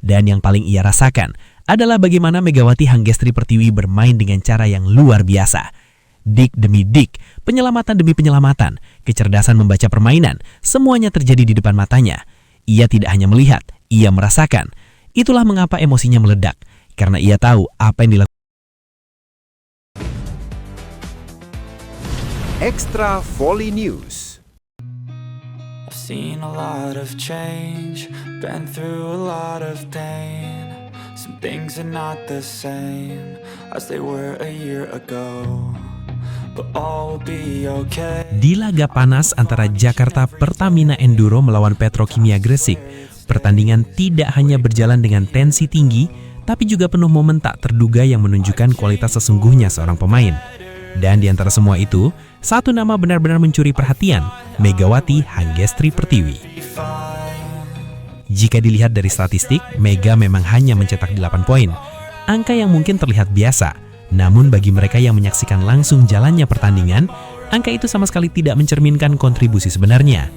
Dan yang paling ia rasakan adalah bagaimana Megawati Hanggestri Pertiwi bermain dengan cara yang luar biasa. Dik demi dik, penyelamatan demi penyelamatan, kecerdasan membaca permainan, semuanya terjadi di depan matanya. Ia tidak hanya melihat, ia merasakan. Itulah mengapa emosinya meledak, karena ia tahu apa yang dilakukan. Extra Volley News. I've seen a lot of change, been through a lot of pain. Some things are not the same as they were a year ago, but all will be okay. Di laga panas antara Jakarta Pertamina Enduro melawan Petrokimia Gresik, pertandingan tidak hanya berjalan dengan tensi tinggi, tapi juga penuh momen tak terduga yang menunjukkan kualitas sesungguhnya seorang pemain. Dan di antara semua itu, satu nama benar-benar mencuri perhatian, Megawati Hanggestri Pertiwi. Jika dilihat dari statistik, Mega memang hanya mencetak 8 poin. Angka yang mungkin terlihat biasa, namun bagi mereka yang menyaksikan langsung jalannya pertandingan, angka itu sama sekali tidak mencerminkan kontribusi sebenarnya.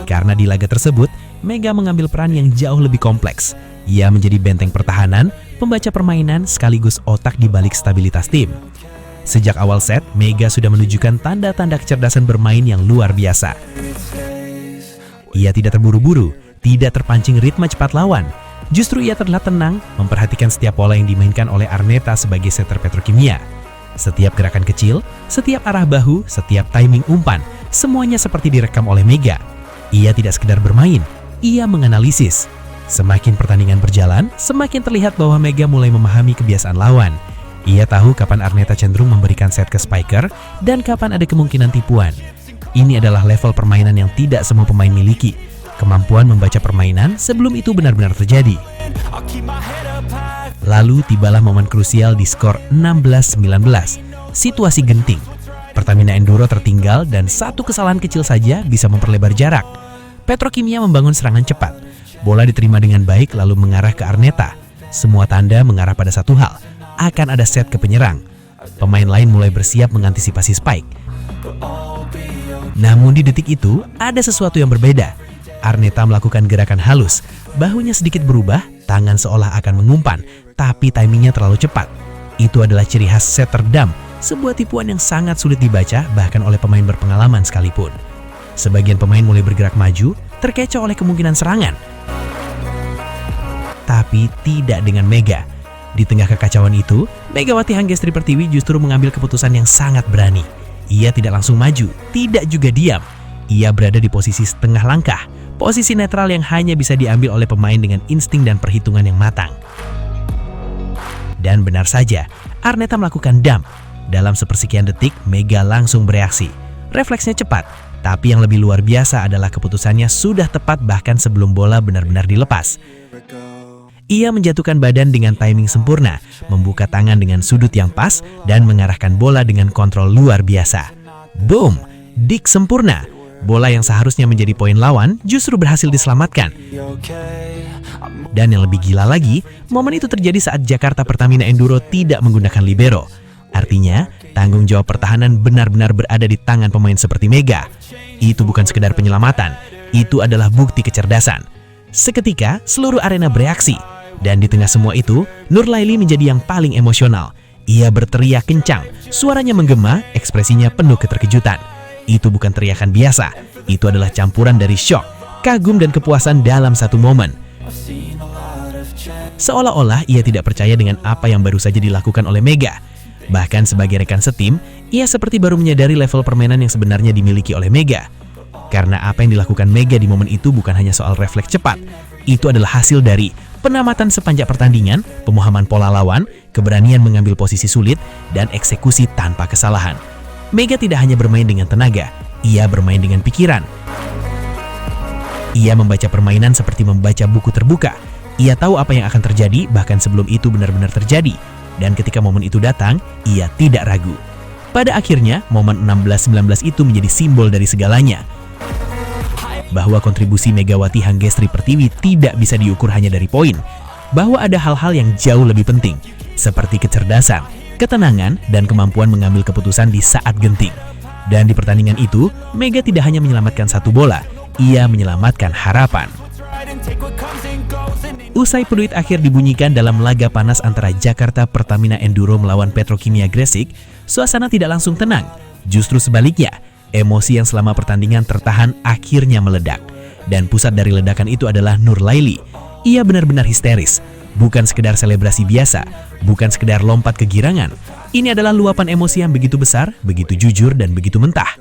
Karena di laga tersebut, Mega mengambil peran yang jauh lebih kompleks. Ia menjadi benteng pertahanan, pembaca permainan, sekaligus otak di balik stabilitas tim. Sejak awal set, Mega sudah menunjukkan tanda-tanda kecerdasan bermain yang luar biasa. Ia tidak terburu-buru, tidak terpancing ritme cepat lawan. Justru ia terlihat tenang, memperhatikan setiap pola yang dimainkan oleh Arneta sebagai setter Petrokimia. Setiap gerakan kecil, setiap arah bahu, setiap timing umpan, semuanya seperti direkam oleh Mega. Ia tidak sekedar bermain, ia menganalisis. Semakin pertandingan berjalan, semakin terlihat bahwa Mega mulai memahami kebiasaan lawan. Ia tahu kapan Arneta cenderung memberikan set ke spiker dan kapan ada kemungkinan tipuan. Ini adalah level permainan yang tidak semua pemain miliki. Kemampuan membaca permainan sebelum itu benar-benar terjadi. Lalu tibalah momen krusial di skor 16-19. Situasi genting. Pertamina Enduro tertinggal dan satu kesalahan kecil saja bisa memperlebar jarak. Petrokimia membangun serangan cepat. Bola diterima dengan baik lalu mengarah ke Arneta. Semua tanda mengarah pada satu hal. Akan ada set ke penyerang. Pemain lain mulai bersiap mengantisipasi spike. Namun di detik itu, ada sesuatu yang berbeda. Arneta melakukan gerakan halus, bahunya sedikit berubah, tangan seolah akan mengumpan, tapi timingnya terlalu cepat. Itu adalah ciri khas setter dump, sebuah tipuan yang sangat sulit dibaca bahkan oleh pemain berpengalaman sekalipun. Sebagian pemain mulai bergerak maju, terkecoh oleh kemungkinan serangan. Tapi tidak dengan Mega. Di tengah kekacauan itu, Megawati Hanggestri Pertiwi justru mengambil keputusan yang sangat berani. Ia tidak langsung maju, tidak juga diam. Ia berada di posisi setengah langkah, posisi netral yang hanya bisa diambil oleh pemain dengan insting dan perhitungan yang matang. Dan benar saja, Arneta melakukan dump. Dalam sepersekian detik, Mega langsung bereaksi. Refleksnya cepat, tapi yang lebih luar biasa adalah keputusannya sudah tepat bahkan sebelum bola benar-benar dilepas. Ia menjatuhkan badan dengan timing sempurna, membuka tangan dengan sudut yang pas, dan mengarahkan bola dengan kontrol luar biasa. Boom! Dik sempurna. Bola yang seharusnya menjadi poin lawan justru berhasil diselamatkan. Dan yang lebih gila lagi, momen itu terjadi saat Jakarta Pertamina Enduro tidak menggunakan libero. Artinya, tanggung jawab pertahanan benar-benar berada di tangan pemain seperti Mega. Itu bukan sekedar penyelamatan, itu adalah bukti kecerdasan. Seketika, seluruh arena bereaksi. Dan di tengah semua itu, Nurlaili menjadi yang paling emosional. Ia berteriak kencang, suaranya menggema, ekspresinya penuh keterkejutan. Itu bukan teriakan biasa, itu adalah campuran dari syok, kagum dan kepuasan dalam satu momen. Seolah-olah ia tidak percaya dengan apa yang baru saja dilakukan oleh Mega. Bahkan sebagai rekan setim, ia seperti baru menyadari level permainan yang sebenarnya dimiliki oleh Mega. Karena apa yang dilakukan Mega di momen itu bukan hanya soal refleks cepat, itu adalah hasil dari penamatan sepanjang pertandingan, pemahaman pola lawan, keberanian mengambil posisi sulit, dan eksekusi tanpa kesalahan. Mega tidak hanya bermain dengan tenaga, ia bermain dengan pikiran. Ia membaca permainan seperti membaca buku terbuka. Ia tahu apa yang akan terjadi bahkan sebelum itu benar-benar terjadi. Dan ketika momen itu datang, ia tidak ragu. Pada akhirnya, momen 16-19 itu menjadi simbol dari segalanya. Bahwa kontribusi Megawati Hanggestri Pertiwi tidak bisa diukur hanya dari poin. Bahwa ada hal-hal yang jauh lebih penting, seperti kecerdasan, ketenangan, dan kemampuan mengambil keputusan di saat genting. Dan di pertandingan itu, Mega tidak hanya menyelamatkan satu bola, ia menyelamatkan harapan. Usai peluit akhir dibunyikan dalam laga panas antara Jakarta Pertamina Enduro melawan Petrokimia Gresik, suasana tidak langsung tenang. Justru sebaliknya, emosi yang selama pertandingan tertahan akhirnya meledak. Dan pusat dari ledakan itu adalah Nurlaili. Ia benar-benar histeris. Bukan sekedar selebrasi biasa, bukan sekedar lompat kegirangan. Ini adalah luapan emosi yang begitu besar, begitu jujur, dan begitu mentah.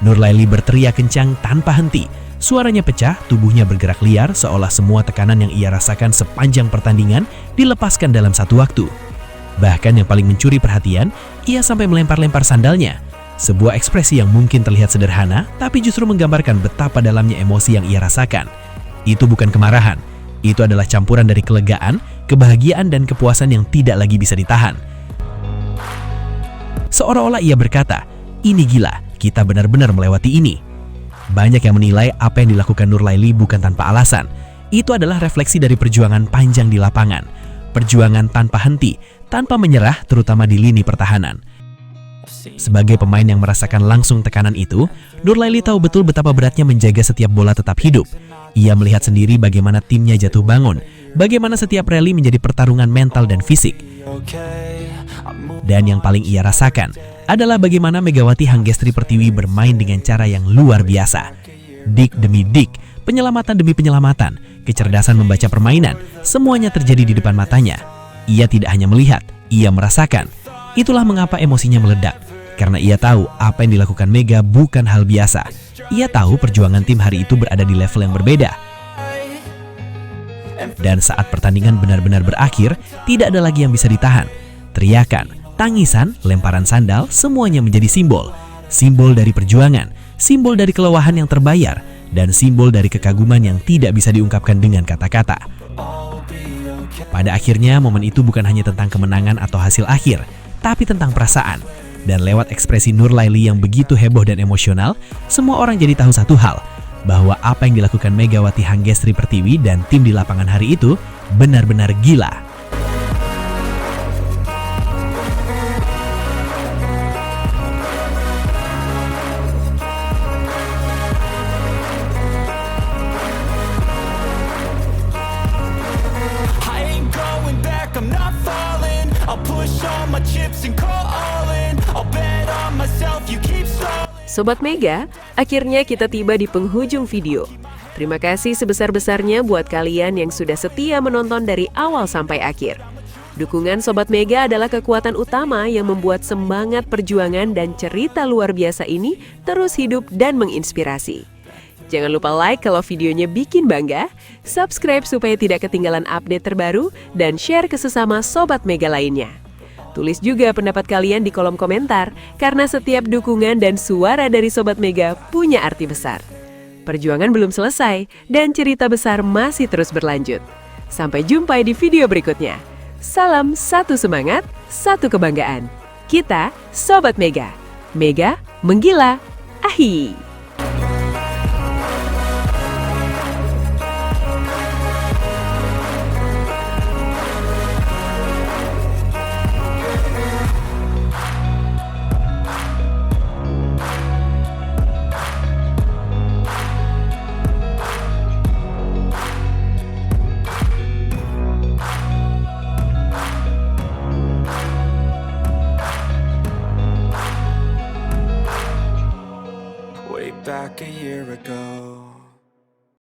Nurlaili berteriak kencang tanpa henti. Suaranya pecah, tubuhnya bergerak liar, seolah semua tekanan yang ia rasakan sepanjang pertandingan dilepaskan dalam satu waktu. Bahkan yang paling mencuri perhatian, ia sampai melempar-lempar sandalnya. Sebuah ekspresi yang mungkin terlihat sederhana, tapi justru menggambarkan betapa dalamnya emosi yang ia rasakan. Itu bukan kemarahan, itu adalah campuran dari kelegaan, kebahagiaan, dan kepuasan yang tidak lagi bisa ditahan. Seolah-olah ia berkata, "Ini gila, kita benar-benar melewati ini." Banyak yang menilai apa yang dilakukan Nurlaili bukan tanpa alasan. Itu adalah refleksi dari perjuangan panjang di lapangan. Perjuangan tanpa henti, tanpa menyerah, terutama di lini pertahanan. Sebagai pemain yang merasakan langsung tekanan itu, Nurlaili tahu betul betapa beratnya menjaga setiap bola tetap hidup. Ia melihat sendiri bagaimana timnya jatuh bangun, bagaimana setiap rally menjadi pertarungan mental dan fisik. Dan yang paling ia rasakan adalah bagaimana Megawati Hanggestri Pertiwi bermain dengan cara yang luar biasa. Dik demi dik, penyelamatan demi penyelamatan, kecerdasan membaca permainan, semuanya terjadi di depan matanya. Ia tidak hanya melihat, ia merasakan. Itulah mengapa emosinya meledak, karena ia tahu apa yang dilakukan Mega bukan hal biasa. Ia tahu perjuangan tim hari itu berada di level yang berbeda. Dan saat pertandingan benar-benar berakhir, tidak ada lagi yang bisa ditahan. Teriakan, tangisan, lemparan sandal, semuanya menjadi simbol. Simbol dari perjuangan, simbol dari kelelahan yang terbayar, dan simbol dari kekaguman yang tidak bisa diungkapkan dengan kata-kata. Pada akhirnya, momen itu bukan hanya tentang kemenangan atau hasil akhir, tapi tentang perasaan. Dan lewat ekspresi Nurlaili yang begitu heboh dan emosional, semua orang jadi tahu satu hal, bahwa apa yang dilakukan Megawati Hanggestri Pertiwi dan tim di lapangan hari itu benar-benar gila. I'm not falling. I'll push all my chips and call all in. I'll bet on myself, you keep stalling. Sobat Mega, akhirnya kita tiba di penghujung video. Terima kasih sebesar-besarnya buat kalian yang sudah setia menonton dari awal sampai akhir. Dukungan Sobat Mega adalah kekuatan utama yang membuat semangat perjuangan dan cerita luar biasa ini terus hidup dan menginspirasi. Jangan lupa like kalau videonya bikin bangga, subscribe supaya tidak ketinggalan update terbaru, dan share ke sesama Sobat Mega lainnya. Tulis juga pendapat kalian di kolom komentar, karena setiap dukungan dan suara dari Sobat Mega punya arti besar. Perjuangan belum selesai, dan cerita besar masih terus berlanjut. Sampai jumpa di video berikutnya. Salam satu semangat, satu kebanggaan. Kita Sobat Mega. Mega menggila. Ahi.